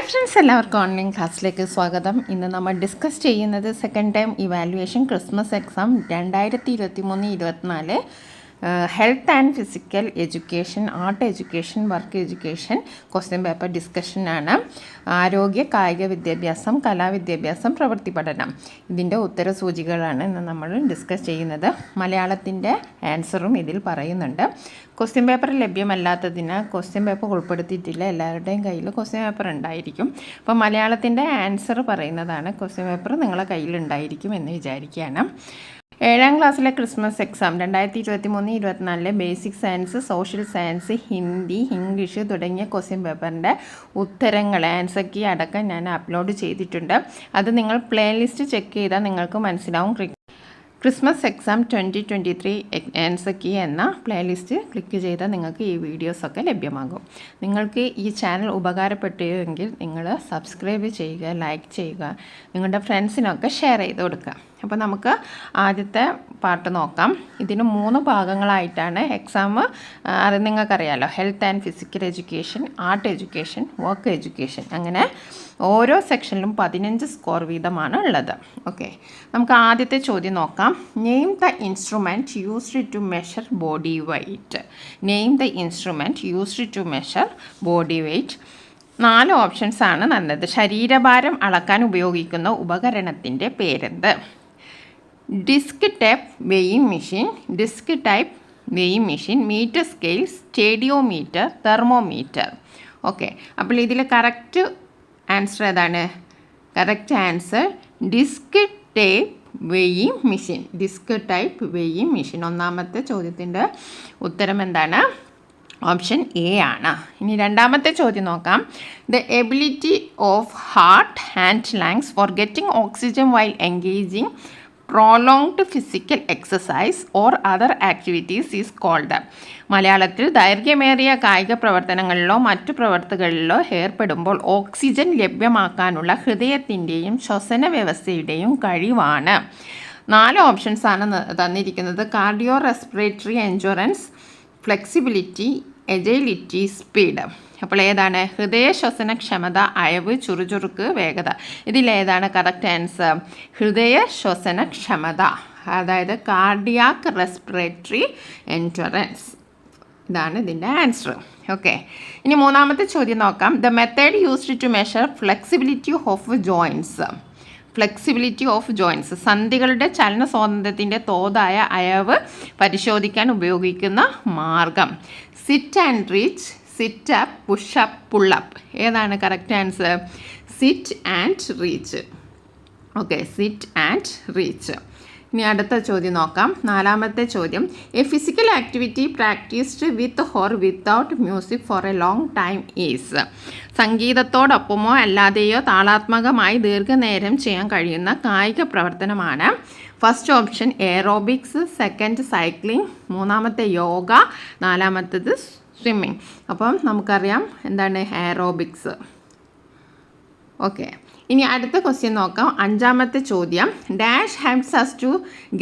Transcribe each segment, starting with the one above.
Hi friends, എല്ലാവർക്കും online ക്ലാസ്സിലേക്ക് സ്വാഗതം. ഇന്ന് നമ്മൾ ഡിസ്കസ് ചെയ്യുന്നത് second time evaluation Christmas exam 2023-24 health and physical education, art education, work education question paper ഡിസ്കഷനാണ്. ആരോഗ്യ, കായിക വിദ്യാഭ്യാസം, കലാവിദ്യാഭ്യാസം, പ്രവൃത്തി പഠനം, ഇതിൻ്റെ ഉത്തരസൂചികളാണ് ഇന്ന് നമ്മൾ ഡിസ്കസ് ചെയ്യുന്നത്. മലയാളത്തിൻ്റെ ആൻസറും ഇതിൽ പറയുന്നുണ്ട്. ക്വസ്റ്റ്യൻ പേപ്പർ ലഭ്യമല്ലാത്തതിന് ക്വസ്റ്റ്യൻ പേപ്പർ ഉൾപ്പെടുത്തിയിട്ടില്ല. എല്ലാവരുടെയും കയ്യിൽ ക്വസ്റ്റ്യൻ പേപ്പർ ഉണ്ടായിരിക്കും. അപ്പോൾ മലയാളത്തിൻ്റെ ആൻസർ പറയുന്നതാണ്. ക്വസ്റ്റ്യൻ പേപ്പർ നിങ്ങളുടെ കയ്യിലുണ്ടായിരിക്കും എന്ന് വിചാരിക്കുകയാണ്. 7ാം ക്ലാസ്സിലെ Christmas exam 2023-24 basic science, social science, Hindi, English തുടങ്ങിയ ക്വസ്റ്റ്യൻ പേപ്പറിൻ്റെ ഉത്തരങ്ങൾ, ആൻസർ കീ അടക്കം ഞാൻ അപ്ലോഡ് ചെയ്തിട്ടുണ്ട്. അത് നിങ്ങൾ പ്ലേലിസ്റ്റ് ചെക്ക് ചെയ്താൽ നിങ്ങൾക്ക് മനസ്സിലാവും. ക്രിസ്മസ് എക്സാം 2023 ആൻസർ കീ എന്ന പ്ലേലിസ്റ്റ് ക്ലിക്ക് ചെയ്താൽ നിങ്ങൾക്ക് ഈ വീഡിയോസൊക്കെ ലഭ്യമാകും. നിങ്ങൾക്ക് ഈ ചാനൽ ഉപകാരപ്പെട്ടുവെങ്കിൽ നിങ്ങൾ സബ്സ്ക്രൈബ് ചെയ്യുക, ലൈക്ക് ചെയ്യുക, നിങ്ങളുടെ ഫ്രണ്ട്സിനൊക്കെ ഷെയർ ചെയ്ത് കൊടുക്കുക. അപ്പോൾ നമുക്ക് ആദ്യത്തെ പാർട്ട് നോക്കാം. ഇതിന് 3 ഭാഗങ്ങളായിട്ടാണ് എക്സാം. അത് നിങ്ങൾക്കറിയാമല്ലോ. Health and physical education, art education, work education, അങ്ങനെ ഓരോ സെക്ഷനിലും 15 സ്കോർ വീതമാണ് ഉള്ളത്. ഓക്കെ, നമുക്ക് ആദ്യത്തെ ചോദ്യം നോക്കാം. Name the instrument used to measure body weight. Name the instrument used to measure body weight. 4 options ആണ് തന്നത്. ശരീരഭാരം അളക്കാൻ ഉപയോഗിക്കുന്ന ഉപകരണത്തിൻ്റെ പേരെന്ത്? Disc type weighing machine, disc type weighing machine, metre scale, stadiometer, thermometer. Okay, അപ്പോൾ ഇതിൽ കറക്റ്റ് ആൻസർ ഏതാണ്? Correct answer disc type weighing machine. Disc type weighing machine. ഒന്നാമത്തെ ചോദ്യത്തിൻ്റെ ഉത്തരം എന്താണ്? ഓപ്ഷൻ എ ആണ്. ഇനി രണ്ടാമത്തെ ചോദ്യം നോക്കാം. The ability of heart and lungs for getting oxygen while engaging prolonged physical exercise or other activities is called. മലയാളത്തിൽ ദൈർഘ്യമേറിയ കായിക പ്രവർത്തനങ്ങളിലോ മറ്റു പ്രവർത്തനങ്ങളിലോ ഏർപ്പെടുമ്പോൾ ഓക്സിജൻ ലഭ്യമാക്കാനുള്ള ഹൃദയത്തിൻ്റെയും ശ്വസന വ്യവസ്ഥയുടെയും കഴിവാണ്. 4 ഓപ്ഷൻസ് ആണ് തന്നിരിക്കുന്നത്. Cardio respiratory endurance, flexibility, agility, speed. അപ്പോൾ ഏതാണ്? ഹൃദയ ശ്വസനക്ഷമത, അയവ്, ചുറുചുറുക്ക്, വേഗത. ഇതിലേതാണ് കറക്റ്റ് ആൻസർ? ഹൃദയ ശ്വസനക്ഷമത, അതായത് കാർഡിയാക് റെസ്പിറേറ്ററി എൻഡ്യൂറൻസ്. ഇതാണ് ഇതിൻ്റെ ആൻസർ. ഓക്കെ, ഇനി മൂന്നാമത്തെ ചോദ്യം നോക്കാം. The method used to measure flexibility of joints. Flexibility of joints, സന്ധികളുടെ ചലന സ്വാതന്ത്ര്യത്തിൻ്റെ തോതായ അയവ് പരിശോധിക്കാൻ ഉപയോഗിക്കുന്ന മാർഗം. Sit and reach, sit up, push up, pull up. ഏതാണ് correct answer? Sit and reach. Okay, sit and reach. ഇനി അടുത്ത ചോദ്യം നോക്കാം. 4ാമത്തെ ചോദ്യം. A physical activity practised with or without music for a long time is. സംഗീതത്തോടൊപ്പമോ അല്ലാതെയോ താളാത്മകമായി ദീർഘനേരം ചെയ്യാൻ കഴിയുന്ന കായിക പ്രവർത്തനമാണ്. First option aerobics, second cycling, 3ാമത്തെ യോഗ, 4ാമത്തേത് സ്വിമ്മിങ്. അപ്പം നമുക്കറിയാം എന്താണ് എയറോബിക്സ്. ഓക്കെ, ഇനി അടുത്ത ക്വസ്റ്റ്യൻ നോക്കാം. 5ാമത്തെ ചോദ്യം. Dash helps us to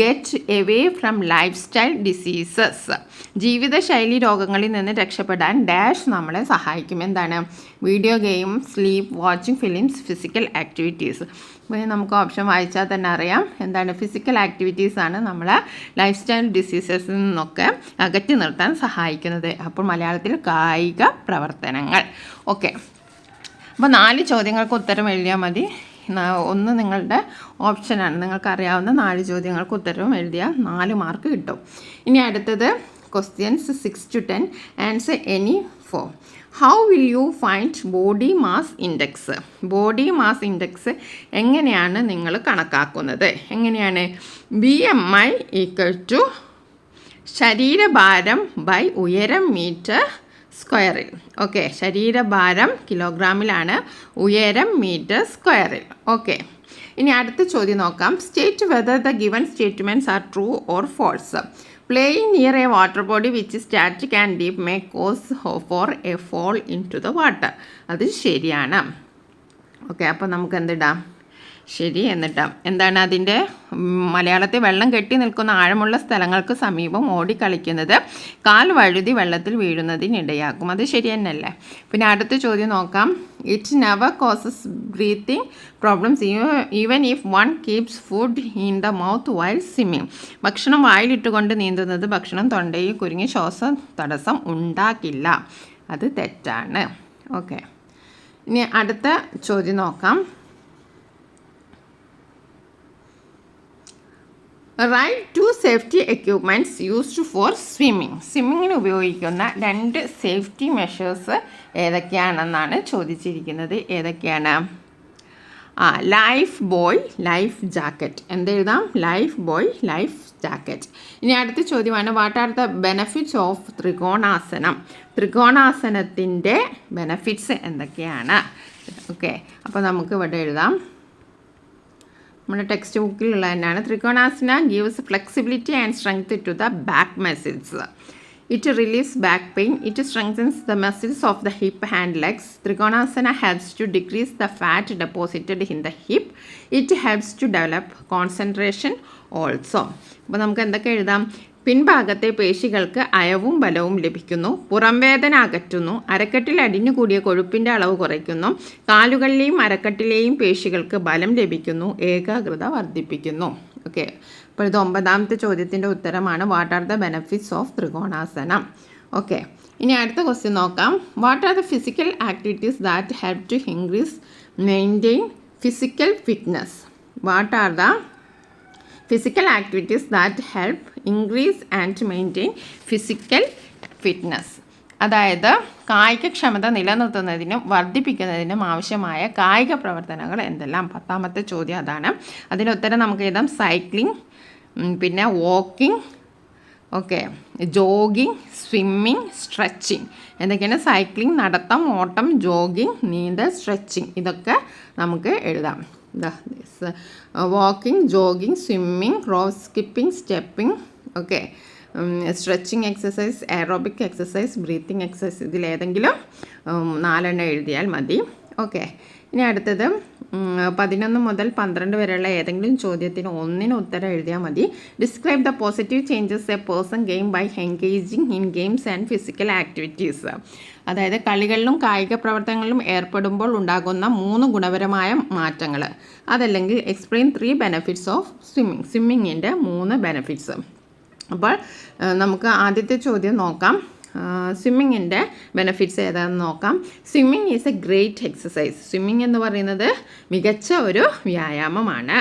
get away from lifestyle diseases. ജീവിതശൈലി രോഗങ്ങളിൽ നിന്ന് രക്ഷപ്പെടാൻ ഡാഷ് നമ്മളെ സഹായിക്കും. എന്താണ്? Video game, sleep, watching films, physical activities. അപ്പോൾ നമുക്ക് ഓപ്ഷൻ വായിച്ചാൽ തന്നെ അറിയാം എന്താണ്. ഫിസിക്കൽ ആക്ടിവിറ്റീസാണ് നമ്മളെ ലൈഫ് സ്റ്റൈൽ ഡിസീസസിൽ നിന്നൊക്കെ അകറ്റി നിർത്താൻ സഹായിക്കുന്നത്. അപ്പോൾ മലയാളത്തിൽ കായിക പ്രവർത്തനങ്ങൾ. ഓക്കെ, അപ്പോൾ 4 ചോദ്യങ്ങൾക്ക് ഉത്തരം എഴുതിയാൽ മതി. 1 നിങ്ങളുടെ ഓപ്ഷനാണ്. നിങ്ങൾക്കറിയാവുന്ന 4 ചോദ്യങ്ങൾക്ക് ഉത്തരവും എഴുതിയാൽ 4 മാർക്ക് കിട്ടും. ഇനി അടുത്തത് questions 6 to 10. Answer any 4. How will you find body mass index? Body mass index എങ്ങനെയാണ് നിങ്ങൾ കണക്കാക്കുന്നത്? എങ്ങനെയാണ്? BMI = ശരീരഭാരം ബൈ ഉയരം മീറ്റർ സ്ക്വയറിൽ. ഓക്കെ, ശരീരഭാരം കിലോഗ്രാമിലാണ്, ഉയരം മീറ്റർ സ്ക്വയറിൽ. ഓക്കെ, ഇനി അടുത്ത ചോദ്യം നോക്കാം. State whether the given statements are true or false. Playing near a water body which static and deep may cause for a fall into the water. അത് ശരിയാണ്. ഓക്കെ, അപ്പോൾ നമുക്ക് എന്തിടാം? ശരി. എന്നിട്ട് എന്താണ് അതിൻ്റെ മലയാളത്തിൽ വെള്ളം കെട്ടി നിൽക്കുന്ന ആഴമുള്ള സ്ഥലങ്ങൾക്ക് സമീപം ഓടിക്കളിക്കുന്നത് കാൽ വഴുതി വെള്ളത്തിൽ വീഴുന്നതിനിടയാക്കും. അത് ശരി തന്നെയല്ലേ? പിന്നെ അടുത്ത ചോദ്യം നോക്കാം. It never causes breathing problems even if one keeps food in the mouth while swimming. ഭക്ഷണം വായിലിട്ടുകൊണ്ട് നീന്തുന്നത് ഭക്ഷണം തൊണ്ടയിൽ കുരുങ്ങി ശ്വാസ തടസ്സം ഉണ്ടാക്കില്ല. അത് തെറ്റാണ്. ഓക്കെ, ഇനി അടുത്ത ചോദ്യം നോക്കാം. Write two safety equipments used for swimming. സ്വിമ്മിങ്ങിന് ഉപയോഗിക്കുന്ന 2 സേഫ്റ്റി മെഷേഴ്സ് ഏതൊക്കെയാണെന്നാണ് ചോദിച്ചിരിക്കുന്നത്. ഏതൊക്കെയാണ്? Life buoy, life jacket. എന്തെഴുതാം? Life buoy, life jacket. ഇനി അടുത്ത ചോദ്യമാണ്, what are the benefits of Trikonasanam? ത്രികോണാസനത്തിൻ്റെ ബെനഫിറ്റ്സ് എന്തൊക്കെയാണ്? ഓക്കെ, അപ്പോൾ നമുക്ക് ഇവിടെ എഴുതാം. നമ്മുടെ ടെക്സ്റ്റ് ബുക്കിലുള്ള തന്നെയാണ്. Trikonasana gives flexibility and strength to the back muscles. It relieves back pain. It strengthens the muscles of the hip and legs. Trikonasana helps to decrease the fat deposited in the hip. It helps to develop concentration also. അപ്പോൾ നമുക്ക് എന്തൊക്കെ എഴുതാം? പിൻഭാഗത്തെ പേശികൾക്ക് അയവും ബലവും ലഭിക്കുന്നു. പുറംവേദന അകറ്റുന്നു. അരക്കെട്ടിൽ അടിഞ്ഞുകൂടിയ കൊഴുപ്പിൻ്റെ അളവ് കുറയ്ക്കുന്നു. കാലുകളിലെയും അരക്കെട്ടിലെയും പേശികൾക്ക് ബലം ലഭിക്കുന്നു. ഏകാഗ്രത വർദ്ധിപ്പിക്കുന്നു. ഓക്കെ, അപ്പോൾ ഇത് 9ാമത്തെ ചോദ്യത്തിൻ്റെ ഉത്തരമാണ്. What are the benefits of Trikonasanam? Okay, ഇനി അടുത്ത ക്വസ്റ്റ്യൻ നോക്കാം. What are the physical activities that help to increase maintain physical fitness? What are the physical activities that help increase and maintain physical fitness? അതായത് കായികക്ഷമത നിലനിർത്തുന്നതിനും വർദ്ധിപ്പിക്കുന്നതിനും ആവശ്യമായ കായിക പ്രവർത്തനങ്ങൾ എന്തെല്ലാം? 10ാമത്തെ ചോദ്യം അതാണ്. അതിന് ഉത്തരം നമുക്ക് എഴുതാം. സൈക്ലിംഗ്, പിന്നെ walking, okay, jogging, swimming, stretching. എന്തൊക്കെയാണ്? സൈക്ലിംഗ്, നടത്തം, ഓട്ടം, ജോഗിങ്, നീന്തൽ, സ്ട്രെച്ചിങ്. ഇതൊക്കെ നമുക്ക് എഴുതാം. Walking, jogging, swimming, rope skipping, stepping, okay, stretching exercise, aerobic exercise, breathing exercise. ഇതിലേതെങ്കിലും 4 എഴുതിയാൽ മതി. ഓക്കെ, ഇനി അടുത്തത് 11 മുതൽ 12 വരെയുള്ള ഏതെങ്കിലും ചോദ്യത്തിന് 1 ഉത്തരം എഴുതിയാൽ മതി. Describe the positive changes a person gain by engaging in games and physical activities. അതായത് കളികളിലും കായിക പ്രവർത്തനങ്ങളിലും ഏർപ്പെടുമ്പോൾ ഉണ്ടാകുന്ന 3 ഗുണപരമായ മാറ്റങ്ങൾ. അതല്ലെങ്കിൽ എക്സ്പ്ലെയിൻ 3 ബെനഫിറ്റ്സ് ഓഫ് സ്വിമ്മിങ്. സ്വിമ്മിങ്ങിൻ്റെ 3 ബെനഫിറ്റ്സ്. അപ്പോൾ നമുക്ക് ആദ്യത്തെ ചോദ്യം നോക്കാം. സ്വിമ്മിങ്ങിൻ്റെ ബെനഫിറ്റ്സ് ഏതാണെന്ന് നോക്കാം. Swimming is a great exercise. Swimming എന്ന് പറയുന്നത് മികച്ച ഒരു വ്യായാമമാണ്.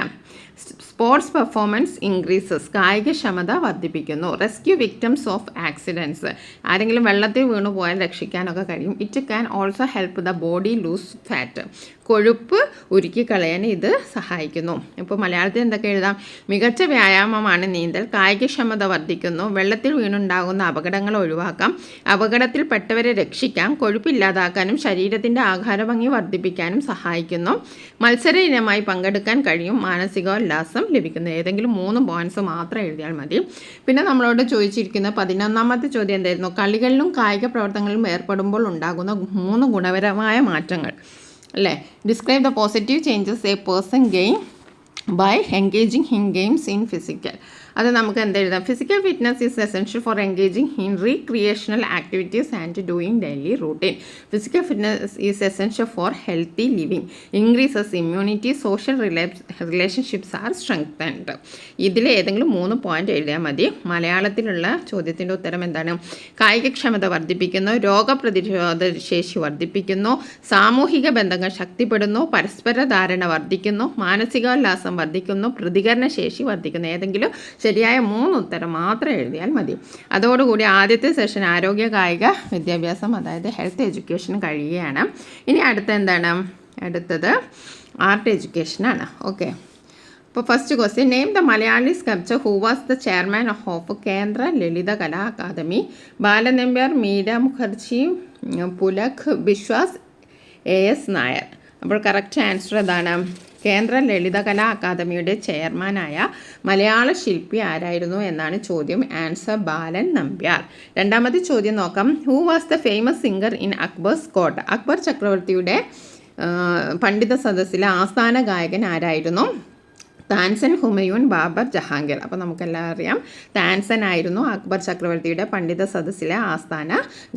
Sports performance increases. കായികക്ഷമത വർദ്ധിപ്പിക്കുന്നു. Rescue victims of accidents. ആരെങ്കിലും വെള്ളത്തിൽ വീണു പോയാൽ രക്ഷിക്കാനൊക്കെ കഴിയും. It can also help the body lose fat. കൊഴുപ്പ് ഉരുക്കിക്കളയാൻ ഇത് സഹായിക്കുന്നു. ഇപ്പോൾ മലയാളത്തിൽ എന്തൊക്കെ എഴുതാം? മികച്ച വ്യായാമമാണ് നീന്തൽ. കായികക്ഷമത വർദ്ധിക്കുന്നു. വെള്ളത്തിൽ വീണുണ്ടാകുന്ന അപകടങ്ങൾ ഒഴിവാക്കാം. അപകടത്തിൽപ്പെട്ടവരെ രക്ഷിക്കാം. കൊഴുപ്പില്ലാതാക്കാനും ശരീരത്തിൻ്റെ ആഹാരഭംഗി വർദ്ധിപ്പിക്കാനും സഹായിക്കുന്നു. മത്സര ഇനമായി പങ്കെടുക്കാൻ കഴിയും. മാനസികോല്ലാസം ലഭിക്കുന്നു. ഏതെങ്കിലും 3 പോയിൻറ്റ്സ് മാത്രം എഴുതിയാൽ മതി. പിന്നെ നമ്മളോട് ചോദിച്ചിരിക്കുന്ന 11ാമത്തെ ചോദ്യം എന്തായിരുന്നു? കളികളിലും കായിക പ്രവർത്തനങ്ങളിലും ഏർപ്പെടുമ്പോൾ ഉണ്ടാകുന്ന 3 ഗുണപരമായ മാറ്റങ്ങൾ അല്ലേ? Describe the positive changes a person gain by engaging in games in physical. അത് നമുക്ക് എന്തെഴുതാം? Physical fitness is essential for engaging in recreational activities and doing daily routine. Physical fitness is essential for healthy living. Increases immunity. Social relationships are strengthened. ഇതിൽ ഏതെങ്കിലും 3 point എഴുതിയാൽ മതി. മലയാളത്തിലുള്ള ചോദ്യത്തിൻ്റെ ഉത്തരം എന്താണ്? കായികക്ഷമത വർദ്ധിപ്പിക്കുന്നു. രോഗപ്രതിരോധ ശേഷി വർദ്ധിപ്പിക്കുന്നു. സാമൂഹിക ബന്ധങ്ങൾ ശക്തിപ്പെടുന്നു. പരസ്പര ധാരണ വർദ്ധിക്കുന്നു. മാനസികോല്ലാസം വർദ്ധിക്കുന്നു. പ്രതികരണ ശേഷി വർദ്ധിക്കുന്നു. ഏതെങ്കിലും ശരിയായ 3 ഉത്തരം മാത്രം എഴുതിയാൽ മതി. അതോടുകൂടി ആദ്യത്തെ സെഷൻ ആരോഗ്യ കായിക വിദ്യാഭ്യാസം, അതായത് ഹെൽത്ത് എഡ്യൂക്കേഷൻ കഴിയുകയാണ്. ഇനി അടുത്തത് ആർട്ട് എഡ്യൂക്കേഷനാണ്. ഓക്കെ, അപ്പോൾ first question, name the Malayali sculpture who was the chairman of കേന്ദ്ര ലളിത കലാ അക്കാദമി? ബാലനമ്പ്യാർ, മീര മുഖർജി, പുലക് ബിശ്വാസ്, AS നായർ. അപ്പോൾ കറക്റ്റ് ആൻസർ ഏതാണ്? കേന്ദ്ര ലളിതകലാ അക്കാദമിയുടെ ചെയർമാനായ മലയാള ശില്പി ആരായിരുന്നു എന്നാണ് ചോദ്യം. ആൻസർ ബാലൻ നമ്പ്യാർ. 2ാമത്തെ ചോദ്യം നോക്കാം. Who was the famous singer in Akbar's court? Akbar ചക്രവർത്തിയുടെ പണ്ഡിത സദസ്സിലെ ആസ്ഥാന ഗായകൻ ആരായിരുന്നു? താൻസൻ, ഹുമയൂൺ, ബാബർ, ജഹാംഗീർ. അപ്പോൾ നമുക്കെല്ലാം അറിയാം താൻസൻ ആയിരുന്നു അക്ബർ ചക്രവർത്തിയുടെ പണ്ഡിത സദസ്സിലെ ആസ്ഥാന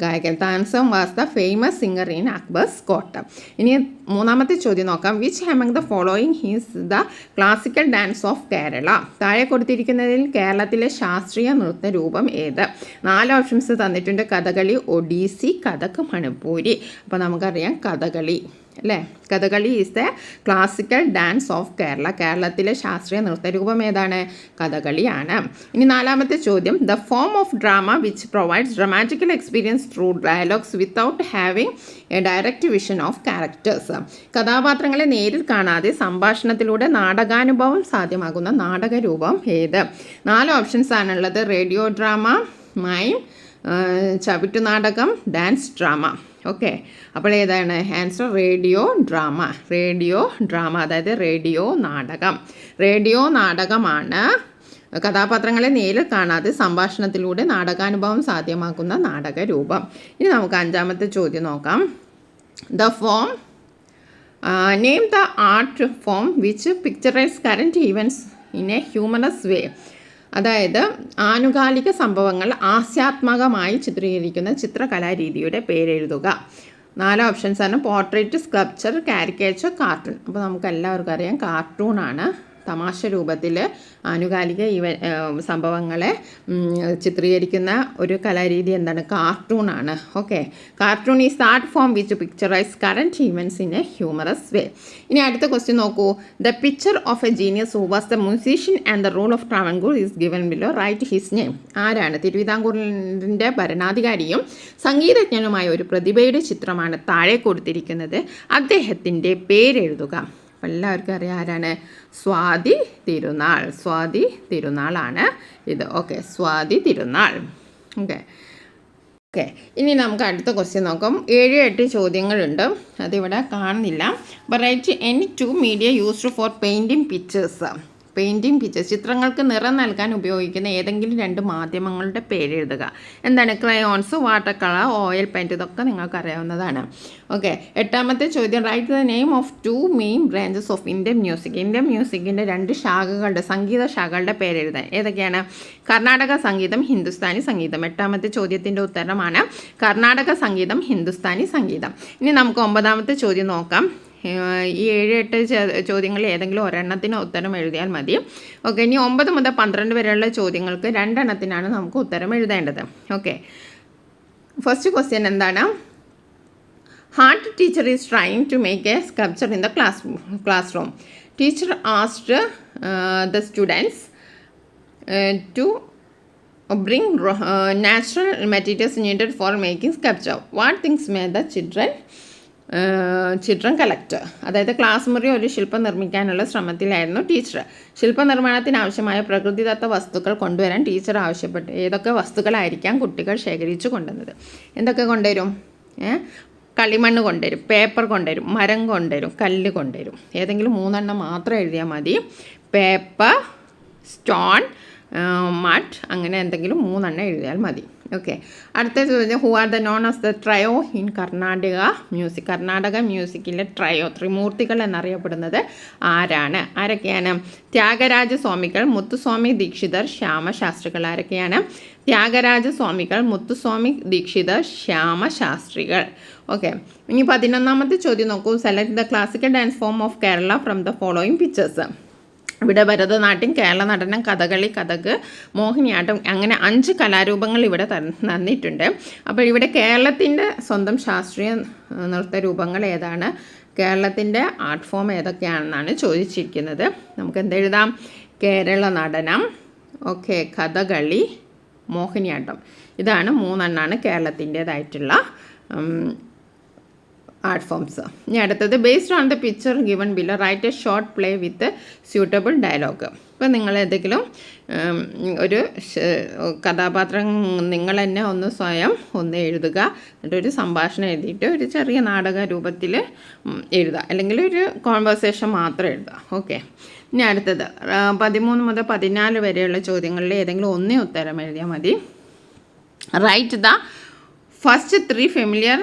ഗായകൻ. Tansen was the famous singer in Akbar's court. ഇനി മൂന്നാമത്തെ ചോദ്യം നോക്കാം. Which among the following is the classical dance of Kerala? താഴെ കൊടുത്തിരിക്കുന്നതിൽ കേരളത്തിലെ ശാസ്ത്രീയ നൃത്ത രൂപം ഏത്? 4 ഓപ്ഷൻസ് തന്നിട്ടുണ്ട്. കഥകളി, ഒഡീസി, കഥക്, മണിപ്പൂരി. അപ്പോൾ നമുക്കറിയാം കഥകളി അല്ലേ. Kathakali is the classical dance of Kerala. കേരളത്തിലെ ശാസ്ത്രീയ നൃത്തരൂപം ഏതാണ്? കഥകളിയാണ്. ഇനി നാലാമത്തെ ചോദ്യം. The form of drama which provides ഡ്രമാറ്റിക്കൽ experience through dialogues without having A direct vision of characters. കഥാപാത്രങ്ങളെ നേരിൽ കാണാതെ സംഭാഷണത്തിലൂടെ നാടകാനുഭവം സാധ്യമാകുന്ന നാടകരൂപം ഏത്? 4 ഓപ്ഷൻസ് ആണുള്ളത്. റേഡിയോ ഡ്രാമ, മൈം, ചവിട്ടുനാടകം, ഡാൻസ് ഡ്രാമ. ഓക്കെ, അപ്പോൾ ഏതാണ് answer? Radio drama. Radio drama അതായത് റേഡിയോ നാടകം. റേഡിയോ നാടകമാണ് കഥാപാത്രങ്ങളെ നേരിൽ കാണാതെ സംഭാഷണത്തിലൂടെ നാടകാനുഭവം സാധ്യമാക്കുന്ന നാടകരൂപം. ഇനി നമുക്ക് 5ാമത്തെ ചോദ്യം നോക്കാം. The form name the art form which picturise current events in a humorous way. അതായത് ആനുകാലിക സംഭവങ്ങൾ ഹാസ്യാത്മകമായി ചിത്രീകരിക്കുന്ന ചിത്രകലാരീതിയുടെ പേരെഴുതുക. 4 ഓപ്ഷൻസാണ്. Portrait, sculpture, caricature, cartoon. അപ്പോൾ നമുക്ക് എല്ലാവർക്കും അറിയാം കാർട്ടൂണാണ്. തമാശ രൂപത്തിൽ ആനുകാലിക സംഭവങ്ങളെ ചിത്രീകരിക്കുന്ന ഒരു കലാരീതി എന്താണ്? കാർട്ടൂണാണ്. Okay, cartoon is the art form which picturise current events in a humorous way. ഇനി അടുത്ത ക്വസ്റ്റ്യൻ നോക്കൂ. The picture of a genius who was the musician and the rule of Travancore is given below. Write his name. ആരാണ്? തിരുവിതാംകൂറിൻ്റെ ഭരണാധികാരിയും സംഗീതജ്ഞനുമായ ഒരു പ്രതിഭയുടെ ചിത്രമാണ് താഴെ കൊടുത്തിരിക്കുന്നത്. അദ്ദേഹത്തിൻ്റെ പേരെഴുതുക. എല്ലാവർക്കും അറിയാം ആരാണ്? സ്വാതി തിരുനാൾ. സ്വാതി തിരുനാളാണ് ഇത്. ഓക്കെ, സ്വാതി തിരുനാൾ. ഓക്കെ, ഇനി നമുക്ക് അടുത്ത ക്വസ്റ്റ്യൻ നോക്കാം. 7-8 ചോദ്യങ്ങളുണ്ട്. അതിവിടെ കാണുന്നില്ല. അപ്പോൾ write any 2 media used for painting pictures. Painting pictures ചിത്രങ്ങൾക്ക് നിറം നൽകാൻ ഉപയോഗിക്കുന്ന ഏതെങ്കിലും 2 മാധ്യമങ്ങളുടെ പേരെഴുതുക. എന്താണ്? Crayons, water colour, oil paint. ഇതൊക്കെ നിങ്ങൾക്ക് അറിയാവുന്നതാണ്. ഓക്കെ, 8ാമത്തെ ചോദ്യം. Write the name of 2 main branches of Indian music. Indian മ്യൂസിക്കിൻ്റെ 2 ശാഖകളുടെ സംഗീത ശാഖകളുടെ പേരെഴുതാൻ. ഏതൊക്കെയാണ്? കർണാടക സംഗീതം, ഹിന്ദുസ്ഥാനി സംഗീതം. 8ാമത്തെ ചോദ്യത്തിൻ്റെ ഉത്തരമാണ് കർണാടക സംഗീതം, ഹിന്ദുസ്ഥാനി സംഗീതം. ഇനി നമുക്ക് 9ാമത്തെ ചോദ്യം നോക്കാം. ഈ 7-8 ചോദ്യങ്ങളിൽ ഏതെങ്കിലും ഒരെണ്ണത്തിന് ഉത്തരം എഴുതിയാൽ മതി. ഓക്കെ, ഇനി 9 മുതൽ 12 വരെയുള്ള ചോദ്യങ്ങൾക്ക് 2 എണ്ണത്തിനാണ് നമുക്ക് ഉത്തരം എഴുതേണ്ടത്. ഓക്കെ, ഫസ്റ്റ് ക്വസ്റ്റ്യൻ എന്താണ്? Art teacher is trying to make a sculpture in the classroom. Teacher asked the students to bring natural materials needed for making sculpture. What things made the children collect. അതായത് class മുറി ഒരു ശില്പം നിർമ്മിക്കാനുള്ള ശ്രമത്തിലായിരുന്നു teacher. ശില്പനിർമ്മാണത്തിന് ആവശ്യമായ പ്രകൃതിദത്ത വസ്തുക്കൾ കൊണ്ടുവരാൻ teacher ആവശ്യപ്പെട്ടു. ഏതൊക്കെ വസ്തുക്കളായിരിക്കാം കുട്ടികൾ ശേഖരിച്ചു കൊണ്ടുവന്നത്? എന്തൊക്കെ കൊണ്ടുവരും? കളിമണ്ണ് കൊണ്ടുവരും, പേപ്പർ കൊണ്ടുവരും, മരം കൊണ്ടുവരും, കല്ല് കൊണ്ടുവരും. ഏതെങ്കിലും 3 എണ്ണം മാത്രം എഴുതിയാൽ മതി. പേപ്പർ, സ്റ്റോൺ, മഡ്, അങ്ങനെ എന്തെങ്കിലും 3 എണ്ണം എഴുതിയാൽ മതി. ഓക്കെ, അടുത്ത ചോദ്യം. Who are the known as the trio in Karnataka music. Karnataka മ്യൂസിക്കിലെ ട്രയോ, ത്രിമൂർത്തികൾ എന്നറിയപ്പെടുന്നത് ആരാണ്? ആരൊക്കെയാണ്? ത്യാഗരാജസ്വാമികൾ, മുത്തുസ്വാമി ദീക്ഷിതർ, ശ്യാമശാസ്ത്രികൾ. ആരൊക്കെയാണ്? ത്യാഗരാജസ്വാമികൾ, മുത്തുസ്വാമി ദീക്ഷിതർ, ശ്യാമശാസ്ത്രികൾ. ഓക്കെ, ഇനി 11ാമത്തെ ചോദ്യം നോക്കൂ. Select the classical dance form of Kerala from the following pictures. ഇവിടെ ഭരതനാട്യം, കേരള നടനം, കഥകളി, കഥക്, മോഹിനിയാട്ടം, അങ്ങനെ 5 കലാരൂപങ്ങൾ ഇവിടെ തന്നിട്ടുണ്ട്. അപ്പോൾ ഇവിടെ കേരളത്തിൻ്റെ സ്വന്തം ശാസ്ത്രീയ നൃത്തരൂപങ്ങൾ ഏതാണ്? കേരളത്തിൻ്റെ ആർട്ട് ഫോം ഏതൊക്കെയാണെന്നാണ് ചോദിച്ചിരിക്കുന്നത്. നമുക്ക് എന്തെഴുതാം? കേരള നടനം, ഓക്കെ, കഥകളി, മോഹിനിയാട്ടം. ഇതാണ് 3 എണ്ണമാണ് കേരളത്തിൻ്റേതായിട്ടുള്ള ആർട്ട് ഫോംസ്. ഇനി അടുത്തത്. Based on the picture given below write a short play with suitable dialogue. ഇപ്പോൾ നിങ്ങൾ ഏതെങ്കിലും ഒരു കഥാപാത്രം നിങ്ങൾ തന്നെ സ്വയം എഴുതുക. എന്നിട്ടൊരു സംഭാഷണം എഴുതിയിട്ട് ഒരു ചെറിയ നാടക രൂപത്തിൽ എഴുതുക, അല്ലെങ്കിൽ ഒരു കോൺവെർസേഷൻ മാത്രം എഴുതുക. ഓക്കെ, ഇനി അടുത്തത് 13 മുതൽ 14 വരെയുള്ള ചോദ്യങ്ങളിൽ ഏതെങ്കിലും ഒന്നേ ഉത്തരം എഴുതിയാൽ മതി. Write the first 3 familiar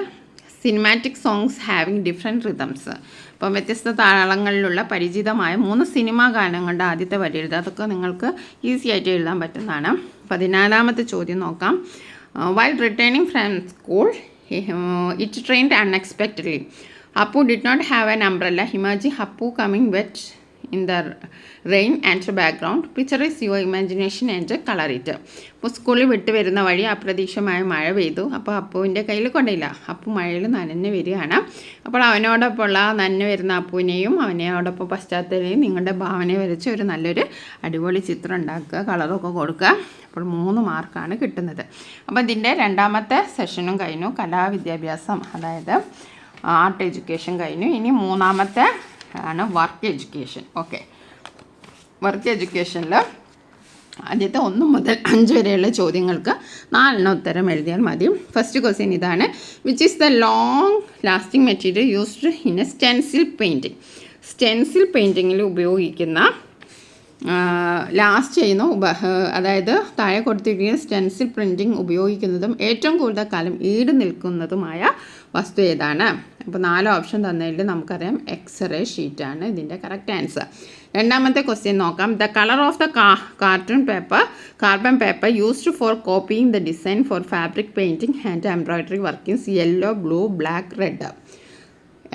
cinematic songs having different rhythms. അപ്പം വ്യത്യസ്ത താളങ്ങളിലുള്ള പരിചിതമായ 3 സിനിമാ ഗാനങ്ങളുടെ ആദ്യത്തെ വരി എഴുതുക. അതൊക്കെ നിങ്ങൾക്ക് ഈസി ആയിട്ട് എഴുതാൻ പറ്റുന്നതാണ്. 14ാമത്തെ ചോദ്യം നോക്കാം. While returning from school it trained unexpectedly. Appu did not have an umbrella. Imagine Appu coming wet in the rain and the background. Picturize your imagination and color it. അപ്പോൾ സ്കൂളിൽ വിട്ട് വരുന്ന വഴി അപ്രതീക്ഷിതമായ മഴ പെയ്തു. അപ്പോൾ അപ്പുവിൻ്റെ കയ്യിൽ കൊണ്ടയില്ല. അപ്പു മഴയിൽ നനഞ്ഞ് വരികയാണ്. അപ്പോൾ അവനോടൊപ്പമുള്ള നനഞ്ഞ് വരുന്ന അപ്പുവിനെയും അവനോടൊപ്പം പശ്ചാത്തലയും നിങ്ങളുടെ ഭാവനയെ വരച്ച് ഒരു നല്ലൊരു അടിപൊളി ചിത്രം ഉണ്ടാക്കുക, കളറൊക്കെ കൊടുക്കുക. അപ്പോൾ 3 മാർക്കാണ് കിട്ടുന്നത്. അപ്പോൾ ഇതിൻ്റെ 2ാമത്തെ സെഷനും കഴിഞ്ഞു. കലാവിദ്യാഭ്യാസം, അതായത് ആർട്ട് എഡ്യൂക്കേഷൻ കഴിഞ്ഞു. ഇനി 3ാമത്തെ ആണ് വർക്ക് എഡ്യൂക്കേഷൻ. ഓക്കെ, വർക്ക് എഡ്യൂക്കേഷനിൽ ആദ്യത്തെ 1 മുതൽ 5 വരെയുള്ള ചോദ്യങ്ങൾക്ക് 4 ഉത്തരം എഴുതിയാൽ മതി. ഫസ്റ്റ് ക്വസ്റ്റ്യൻ ഇതാണ്. Which is the long lasting material used in a stencil painting. Stencil പെയിൻറ്റിങ്ങിൽ ഉപയോഗിക്കുന്ന ലാസ്റ്റ് ചെയ്യുന്ന അതായത് താഴെ കൊടുത്തിരിക്കുന്ന സ്റ്റെൻസിൽ പ്രിൻറ്റിങ് ഉപയോഗിക്കുന്നതും ഏറ്റവും കൂടുതൽ കാലം ഈട് നിൽക്കുന്നതുമായ വസ്തു ഏതാണ്? അപ്പോൾ 4 ഓപ്ഷൻ തന്നതിൽ നമുക്കറിയാം എക്സ്റേ ഷീറ്റാണ് ഇതിൻ്റെ കറക്റ്റ് ആൻസർ. 2ാമത്തെ ക്വസ്റ്റ്യൻ നോക്കാം. The colour of the carbon paper used for copying the design for fabric painting and embroidery working yellow, blue, black, red.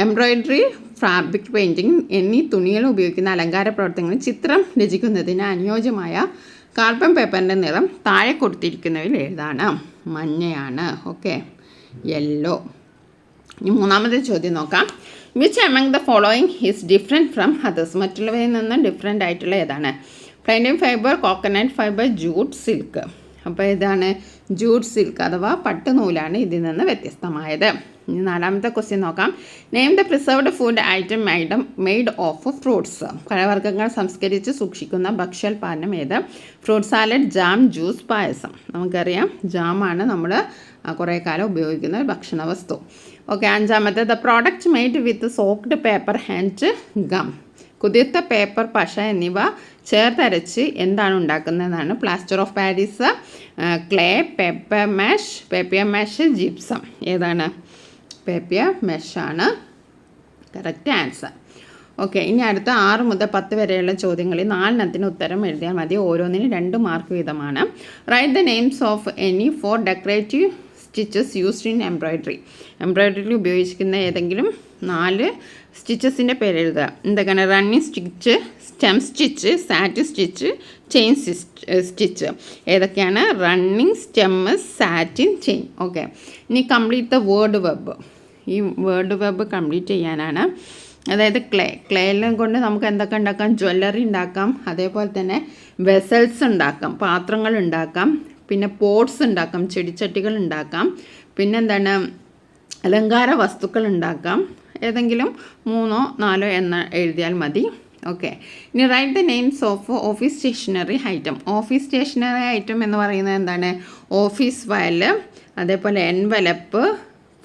Embroidery, fabric painting എന്നീ തുണികൾ ഉപയോഗിക്കുന്ന അലങ്കാര പ്രവർത്തനങ്ങളിൽ ചിത്രം രചിക്കുന്നതിന് അനുയോജ്യമായ കാർബൺ പേപ്പറിൻ്റെ നിറം താഴെ കൊടുത്തിരിക്കുന്നവയിൽ ഏതാണ്? മഞ്ഞയാണ്. Okay, yellow. ഇനി 3ാമത്തെ ചോദ്യം നോക്കാം. Which among the following is different from others. മറ്റുള്ളവയിൽ നിന്ന് ഡിഫറെൻ്റ് ആയിട്ടുള്ള ഏതാണ്? Plantain fibre, coconut fibre, jute, silk. അപ്പോൾ ഇതാണ് ജൂട്ട് സിൽക്ക് അഥവാ പട്ടുനൂലാണ് ഇതിൽ നിന്ന് വ്യത്യസ്തമായത്. ഇനി 4ാമത്തെ ക്വസ്റ്റ്യൻ നോക്കാം. Name the preserved food item made of fruits. പഴവർഗ്ഗങ്ങൾ സംസ്കരിച്ച് സൂക്ഷിക്കുന്ന ഭക്ഷ്യോൽപാദനം ഏത്? Fruit salad, jam, juice, payasam. നമുക്കറിയാം ജാമാണ് നമ്മൾ കുറേ കാലം ഉപയോഗിക്കുന്ന ഒരു ഭക്ഷണ വസ്തു. ഓക്കെ, 5ാമത്തെ the product made with soaked paper and gum. കുതിർത്ത പേപ്പർ, പശ എന്നിവ ചേർത്തരച്ച് എന്താണ് ഉണ്ടാക്കുന്നതെന്നാണ്? Plaster of Paris, clay, paper mash, gypsum. ഏതാണ്? പേപ്പർ മെഷാണ് കറക്റ്റ് ആൻസർ. ഓക്കെ, ഇനി അടുത്ത 6 മുതൽ 10 വരെയുള്ള ചോദ്യങ്ങളിൽ 4 ഉത്തരം എഴുതിയാൽ മതി. ഓരോന്നിനും 2 മാർക്ക് വീതമാണ്. Write the names of any 4 decorative stitches used in embroidery. എംബ്രോയ്ഡറിയിൽ ഉപയോഗിക്കുന്ന ഏതെങ്കിലും 4 സ്റ്റിച്ചസിൻ്റെ പേര് എഴുതുക. എന്തൊക്കെയാണ്? Running stitch, stem stitch, satin stitch, chain stitch. ഏതൊക്കെയാണ്? Running, stem, satin, chain. Okay, ഇനി കംപ്ലീറ്റ് ദ വേർഡ് വെബ്. ഈ വേർഡ് വെബ് കംപ്ലീറ്റ് ചെയ്യാനാണ്. അതായത് ക്ലേയെല്ലാം കൊണ്ട് നമുക്ക് എന്തൊക്കെ ഉണ്ടാക്കാം? ജ്വല്ലറി ഉണ്ടാക്കാം, അതേപോലെ തന്നെ വെസൽസ് ഉണ്ടാക്കാം, പാത്രങ്ങൾ ഉണ്ടാക്കാം, പിന്നെ പോട്ട്സ് ഉണ്ടാക്കാം, ചെടിച്ചട്ടികൾ ഉണ്ടാക്കാം, പിന്നെന്താണ് അലങ്കാര വസ്തുക്കൾ ഉണ്ടാക്കാം. ഏതെങ്കിലും 3 or 4 എന്ന് എഴുതിയാൽ മതി. ഓക്കെ, ഇനി write the names of office stationery item. Office stationery item എന്ന് പറയുന്നത് എന്താണ്? ഓഫീസ് ഫയൽ, അതേപോലെ envelope,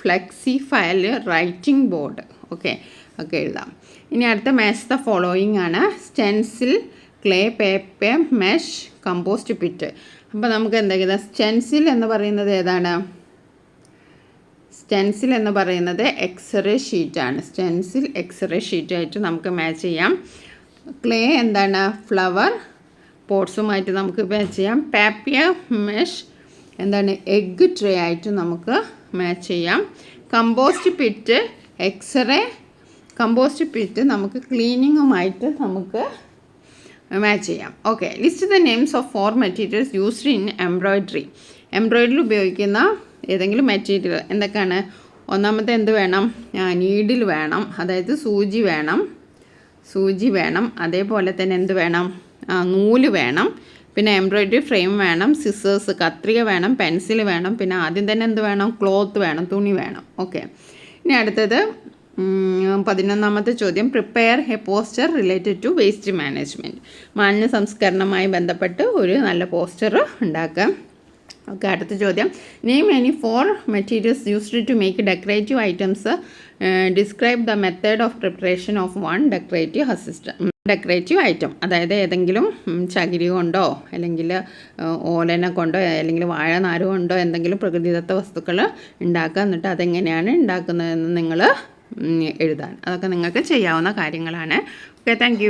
flexi file, writing board. Okay, ഒക്കെ എഴുതാം. ഇനി അടുത്ത മാച്ച് ദ ഫോളോയിങ് ആണ്. Stencil, clay, paper mesh, compost pit. അപ്പോൾ നമുക്ക് എന്തെങ്കിലും സ്റ്റെൻസിൽ എന്ന് പറയുന്നത് ഏതാണ്? സ്റ്റെൻസിൽ എന്ന് പറയുന്നത് എക്സ്റേ ഷീറ്റാണ്. സ്റ്റെൻസിൽ എക്സ്റേ ഷീറ്റായിട്ട് നമുക്ക് മാച്ച് ചെയ്യാം. ക്ലേ എന്താണ്? ഫ്ലവർ പോട്ട്സുമായിട്ട് നമുക്ക് മാച്ച് ചെയ്യാം. പേപ്പർ മെഷ് എന്താണ്? എഗ്ഗ് ട്രേ ആയിട്ട് നമുക്ക് മാച്ച് ചെയ്യാം. കമ്പോസ്റ്റ് പിറ്റ് നമുക്ക് ക്ലീനിങ്ങുമായിട്ട് നമുക്ക് മാച്ച് ചെയ്യാം. Okay, list the names of 4 materials used in embroidery. Embroidery ഉപയോഗിക്കുന്ന ഏതെങ്കിലും മെറ്റീരിയൽ എന്തൊക്കെയാണ്? 1ാമത്തെ എന്ത് വേണം? നീഡിൽ വേണം, അതായത് സൂചി വേണം. അതേപോലെ തന്നെ എന്ത് വേണം? നൂല് വേണം. പിന്നെ എംബ്രോയ്ഡറി ഫ്രെയിം വേണം, സിസേഴ്സ്, കത്രിക വേണം, പെൻസിൽ വേണം. പിന്നെ ആദ്യം തന്നെ എന്ത് വേണം? ക്ലോത്ത് വേണം, തുണി വേണം. ഓക്കെ, ഇനി അടുത്തത് 11ാമത്തെ ചോദ്യം. Prepare a poster related to waste management. മാലിന്യ സംസ്കരണവുമായി ബന്ധപ്പെട്ട് ഒരു നല്ല പോസ്റ്റർ ഉണ്ടാക്കുക. ഓക്കെ, അടുത്ത ചോദ്യം. Name any 4 materials used to make decorative items. Describe the method of preparation of 1 decorative അസിസ്റ്റം. ഡെക്കറേറ്റീവ് ഐറ്റം, അതായത് ഏതെങ്കിലും ചകിരി കൊണ്ടോ അല്ലെങ്കിൽ ഓലനെ കൊണ്ടോ അല്ലെങ്കിൽ വാഴനാര് കൊണ്ടോ എന്തെങ്കിലും പ്രകൃതിദത്ത വസ്തുക്കൾ ഉണ്ടാക്കുക. എന്നിട്ട് അതെങ്ങനെയാണ് ഉണ്ടാക്കുന്നതെന്ന് നിങ്ങൾ എഴുതാൻ, അതൊക്കെ നിങ്ങൾക്ക് ചെയ്യാവുന്ന കാര്യങ്ങളാണ്. Okay, thank